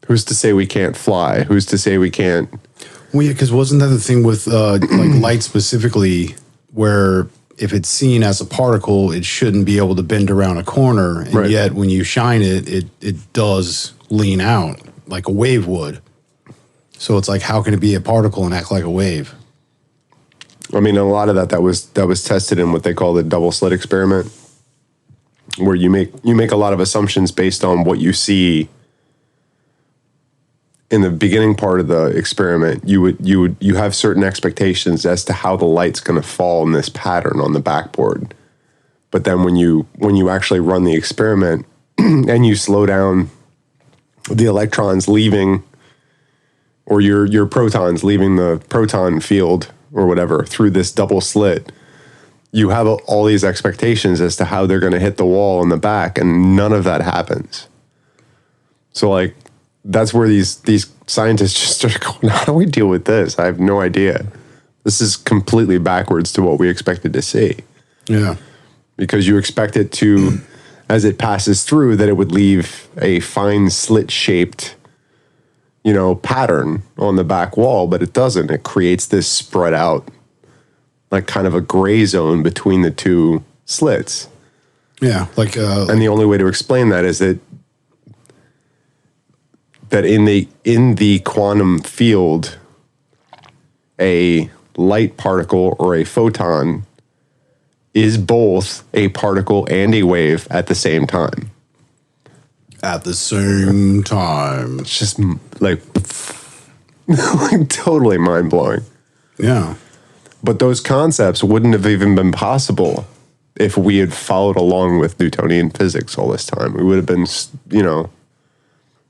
who's to say we can't fly? Who's to say we can't? Well, yeah, because wasn't that the thing with like light specifically, where if it's seen as a particle, it shouldn't be able to bend around a corner, and Right. yet when you shine it, it does lean out like a wave would. So it's like, how can it be a particle and act like a wave? I mean, a lot of that was tested in what they call the double slit experiment, where you make a lot of assumptions based on what you see in the beginning part of the experiment. You have certain expectations as to how the light's going to fall in this pattern on the backboard. But then when you actually run the experiment and you slow down the electrons leaving, or your protons leaving the proton field or whatever through this double slit, you have all these expectations as to how they're going to hit the wall in the back, and none of that happens. So like, that's where these scientists just start going, how do we deal with this? I have no idea. This is completely backwards to what we expected to see. Yeah. Because you expect it to, as it passes through, that it would leave a fine slit-shaped, you know, pattern on the back wall, but it doesn't. It creates this spread out, like kind of a gray zone between the two slits. Yeah. Like, and the only way to explain that is that in the quantum field, a light particle or a photon is both a particle and a wave at the same time. at the same time. It's just like, like totally mind blowing. Yeah. But those concepts wouldn't have even been possible if we had followed along with Newtonian physics all this time. We would have been, you know,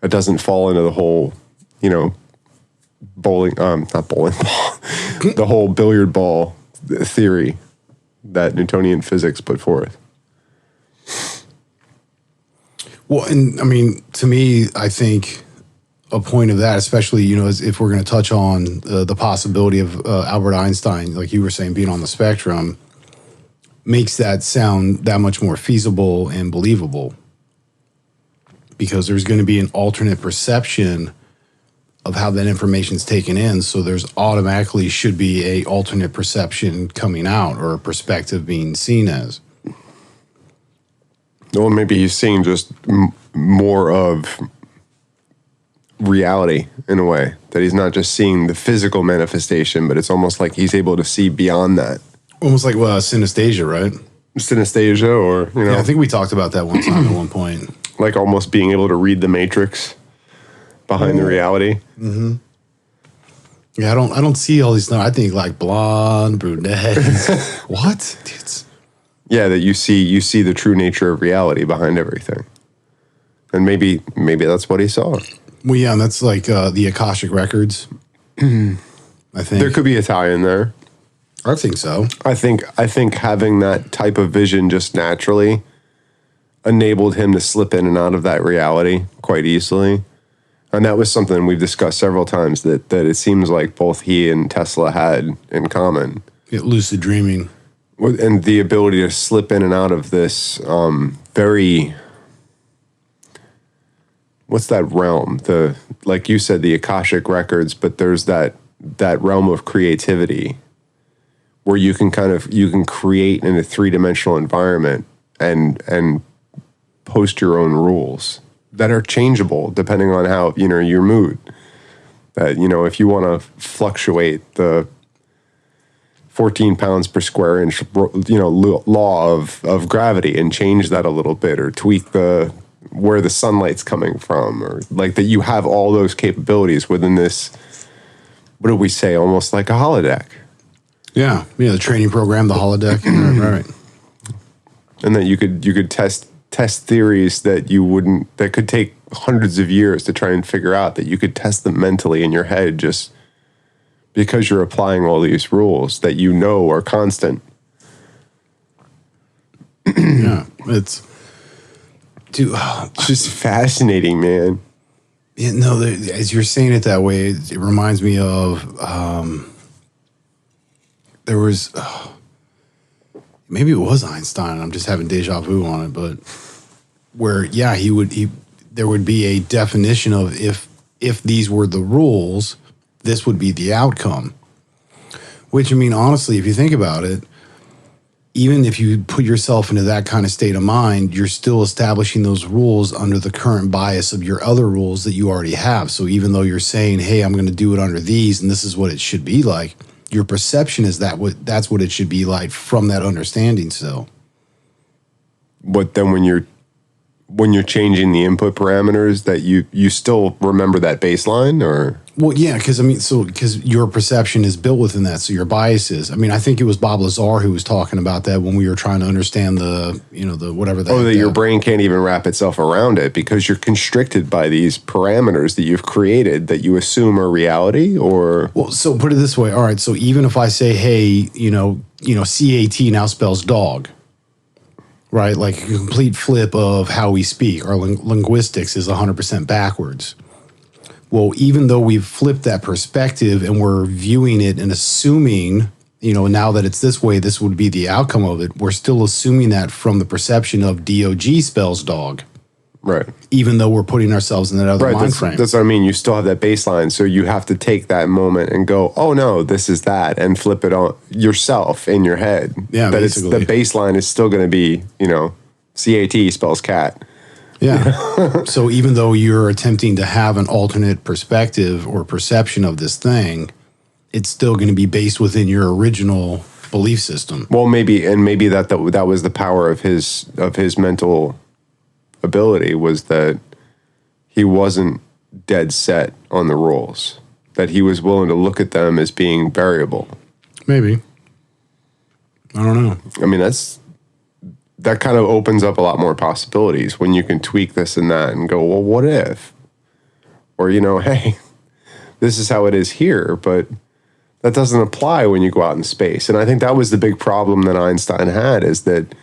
it doesn't fall into the whole, you know, not bowling ball, the whole billiard ball theory that Newtonian physics put forth. Well, and I mean, to me, I think a point of that, especially, you know, is if we're going to touch on the possibility of Albert Einstein, like you were saying, being on the spectrum, makes that sound that much more feasible and believable, because there's going to be an alternate perception of how that information is taken in. So there's automatically should be a alternate perception coming out, or a perspective being seen as. Well, maybe he's seeing just more of reality in a way, that he's not just seeing the physical manifestation, but it's almost like he's able to see beyond that. Almost like synesthesia, right? Synesthesia, or, you know. Yeah, I think we talked about that one time at one point. Like almost being able to read the matrix behind the reality. Mm-hmm. Yeah, I don't see all these. No, I think like blonde, brunette. What? Dude, yeah, that you see the true nature of reality behind everything. And maybe that's what he saw. well, yeah, and that's like the Akashic records. I think There could be a tie in there. I think so. I think having that type of vision just naturally enabled him to slip in and out of that reality quite easily. And that was something we've discussed several times, that it seems like both he and Tesla had in common. Get lucid dreaming. And the ability to slip in and out of this very, what's that realm? Like you said, the Akashic records, but there's that realm of creativity where you can create in a 3-dimensional environment and post your own rules that are changeable depending on how, your mood. That, if you want to fluctuate the 14 pounds per square inch, law of gravity and change that a little bit, or tweak where the sunlight's coming from, or like that you have all those capabilities within this, what do we say, almost like a holodeck. Yeah, the training program, the holodeck, right. And that you could test theories that could take hundreds of years to try and figure out, that you could test them mentally in your head just because you're applying all these rules that are constant. Yeah, it's just fascinating, man. Yeah, no, as you're saying it that way, it reminds me of there was maybe it was Einstein. I'm just having deja vu on it, but where there would be a definition of if these were the rules, this would be the outcome. Which, I mean, honestly, if you think about it, even if you put yourself into that kind of state of mind, you're still establishing those rules under the current bias of your other rules that you already have. So even though you're saying, hey, I'm going to do it under these and this is what it should be like, your perception is that's what it should be like from that understanding still. But then when you're changing the input parameters, that you still remember that baseline, or? Well, yeah, because your perception is built within that, so your bias is. I mean, I think it was Bob Lazar who was talking about that when we were trying to understand the whatever that. Oh, that your brain can't even wrap itself around it because you're constricted by these parameters that you've created that you assume are reality, or. Well, so put it this way. All right, so even if I say, hey, CAT now spells dog. Right, like a complete flip of how we speak. Our linguistics is 100% backwards. Well, even though we've flipped that perspective and we're viewing it and assuming, now that it's this way, this would be the outcome of it, we're still assuming that from the perception of DOG spells dog. Right. Even though we're putting ourselves in that other mind frame. That's what I mean. You still have that baseline. So you have to take that moment and go, oh, no, this is that, and flip it on yourself in your head. Yeah, that basically. The baseline is still going to be, CAT spells cat. Yeah. So even though you're attempting to have an alternate perspective or perception of this thing, it's still going to be based within your original belief system. Well, maybe that was the power of his mental ability, was that he wasn't dead set on the rules, that he was willing to look at them as being variable. Maybe. I don't know. I mean, that kind of opens up a lot more possibilities when you can tweak this and that and go, well, what if? Or, hey, this is how it is here, but that doesn't apply when you go out in space. And I think that was the big problem that Einstein had, is that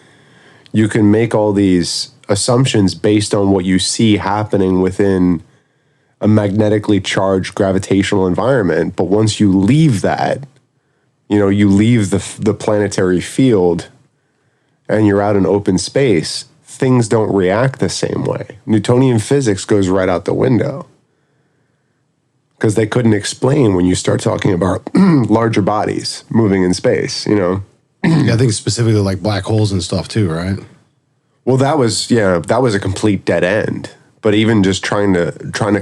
you can make all these assumptions based on what you see happening within a magnetically charged gravitational environment. But once you leave that, you leave the planetary field and you're out in open space, things don't react the same way. Newtonian physics goes right out the window because they couldn't explain when you start talking about larger bodies moving in space, Yeah, I think specifically like black holes and stuff too, right? Well, that was a complete dead end. But even just trying to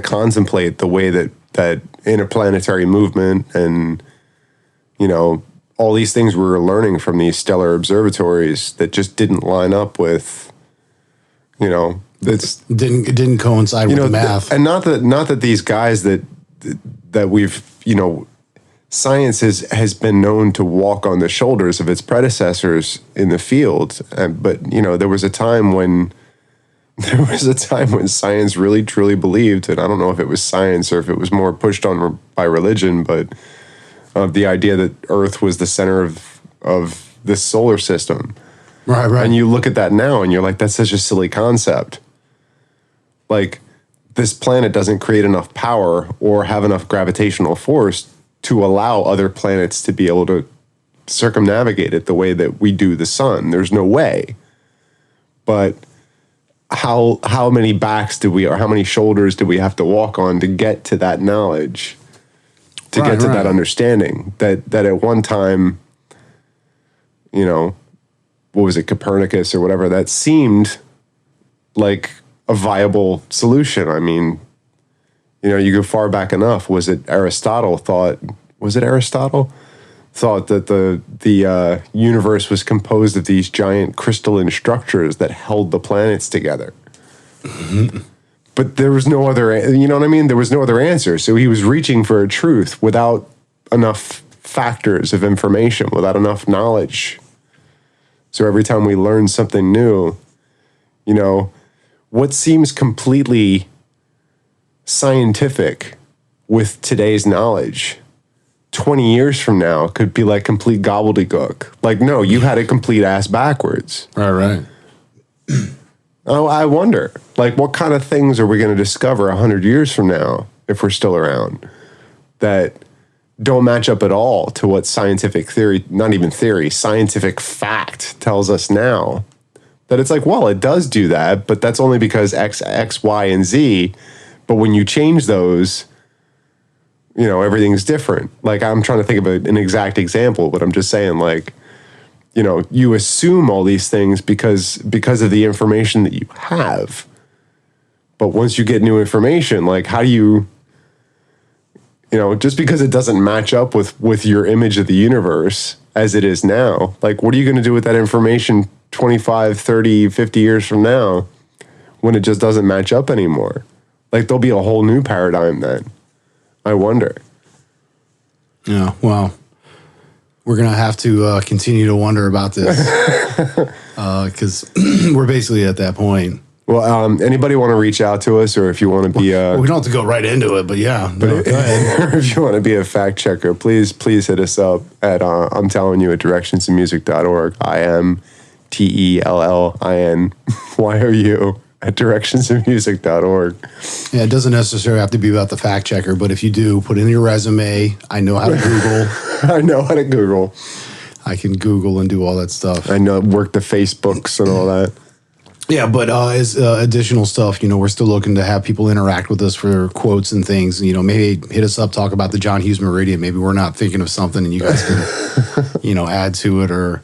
contemplate the way that interplanetary movement and, all these things we were learning from these stellar observatories that just didn't line up with, that's it didn't coincide with the math. And not that these guys that we've, science has been known to walk on the shoulders of its predecessors in the field, but there was a time when science really truly believed, and I don't know if it was science or if it was more pushed on by religion, but the idea that Earth was the center of this solar system. Right. And you look at that now, and you're like, that's such a silly concept. Like, this planet doesn't create enough power or have enough gravitational force to allow other planets to be able to circumnavigate it the way that we do the sun. There's no way. But how many backs or how many shoulders do we have to walk on to get to that knowledge, to get to that understanding that at one time, you know, what was it, Copernicus or whatever, that seemed like a viable solution. I mean, you know, you go far back enough. Was it Aristotle thought that the universe was composed of these giant crystalline structures that held the planets together? Mm-hmm. But there was no other, you know what I mean? There was no other answer. So he was reaching for a truth without enough factors of information, without enough knowledge. So every time we learn something new, you know, what seems completely scientific with today's knowledge 20 years from now could be like complete gobbledygook. Like, no, you had it complete ass backwards. Right. Oh, I wonder, like, what kind of things are we going to discover 100 years from now, if we're still around, that don't match up at all to what scientific theory, not even theory, scientific fact tells us now? That it's like, well, it does do that, but that's only because X, Y, and Z. But when you change those, you know, everything's different. Like, I'm trying to think of an exact example, but I'm just saying, like, you know, you assume all these things because of the information that you have. But once you get new information, like, how do you know, just because it doesn't match up with your image of the universe as it is now, like, what are you going to do with that information 25, 30, 50 years from now when it just doesn't match up anymore? Like, there'll be a whole new paradigm then. I wonder. Yeah, well, we're going to have to continue to wonder about this because we're basically at that point. Well, anybody want to reach out to us, or if you want to be well, we don't have to go right into it, but yeah. Go ahead. If you want to be a fact checker, please hit us up at I'm telling you at directionsofmusic.org. IMTELLINYOU at directionsofmusic.org. Yeah, it doesn't necessarily have to be about the fact checker, but if you do, put in your resume. I know how to Google. I know how to Google. I can Google and do all that stuff. I know, work the Facebooks and all that. Yeah, but as additional stuff, you know, we're still looking to have people interact with us for quotes and things. You know, maybe hit us up, talk about the John Hughes Meridian. Maybe we're not thinking of something and you guys can, you know, add to it. Or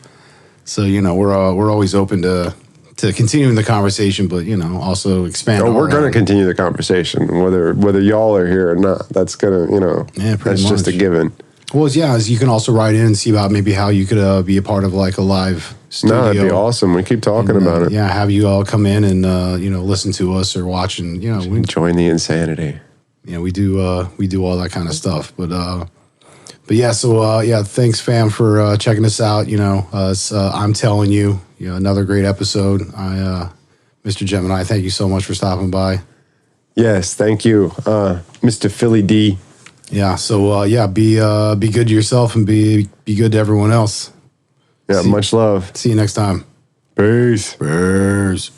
so, you know, we're always open to continuing the conversation, but, you know, also expand. Oh, we're going to continue the conversation, whether y'all are here or not. That's going to, you know, that's just a given. Well, yeah, as you can also write in and see about maybe how you could be a part of like a live studio. No, that'd be awesome. We keep talking about it. Yeah, have you all come in and you know, listen to us or watch, and you know, we join the insanity. Yeah, we do all that kind of stuff. But yeah, so yeah, thanks fam for checking us out. You know, I'm telling you, another great episode. Mr. Gemini, thank you so much for stopping by. Yes, thank you, Mr. Philly D. Yeah, so yeah, be good to yourself and be good to everyone else. Yeah, much love. See you next time. Peace. Peace.